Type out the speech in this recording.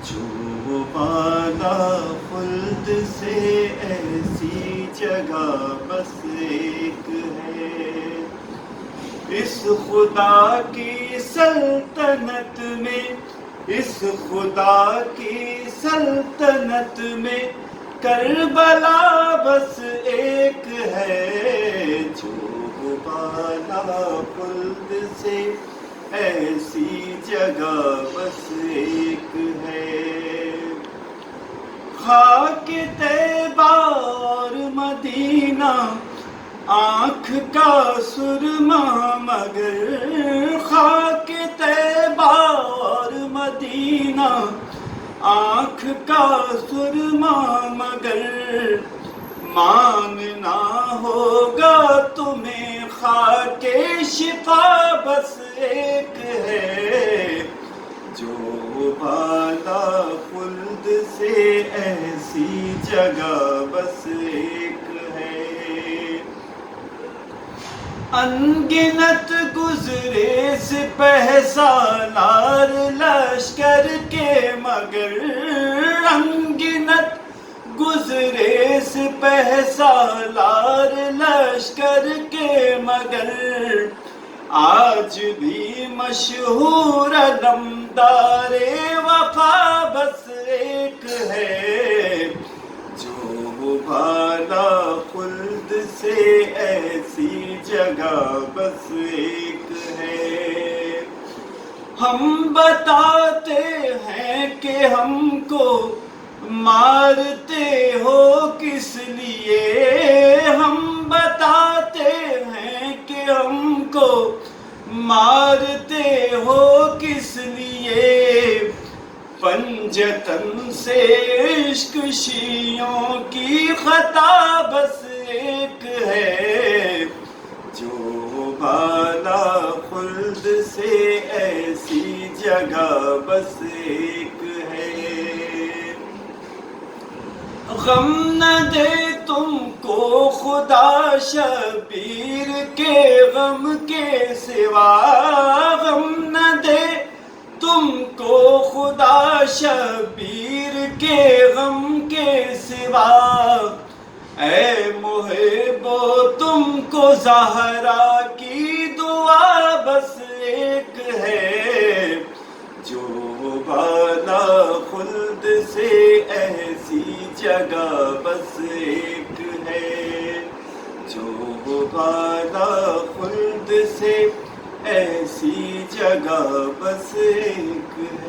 جو بالا خلد سے ایسی جگہ بس ایک ہے، اس خدا کی سلطنت میں، اس خدا کی سلطنت میں کربلا بس ایک ہے، جو بالا خلد سے ایسی جگہ بس ایک ہے۔ خاک طیبہ اور مدینہ آنکھ کا سرما مگر، خاک طیبہ اور مدینہ آنکھ کا سرما مگر، مانگنا ہوگا تمہیں خاک شفا بس ایک ہے، جو بالا خلد سے ایسی جگہ بس ایک ہے۔ انگنت گزرے سپہ سالار لشکر کے مگر، انگنت گزرے سپہ سالار لشکر کے مگر، آج بھی مشہور علمدار وفا بس ایک ہے، جو بالا خلد سے ایسی جگہ بس ایک ہے۔ ہم بتاتے ہیں کہ ہم کو مارتے ہو کس لیے، ہم بتاتے ہیں کہ ہم کو مارتے ہو کس لیے، پنجتن سے عشق شیعوں کی خطا بس ایک ہے، جو بالا خلد سے ایسی جگہ بس ایک ہے۔ غم نہ دے تم کو خدا شبیر کے غم کے سوا، غم نہ دے تم کو خدا شبیر کے غم کے سوا، اے محبو تم کو زہرا کی دعا بس ایک ہے، جو بالا خلد سے ایسی جگہ بس ایک ہے، جو بالا خلد سے ایسی جگہ بس ایک ہے۔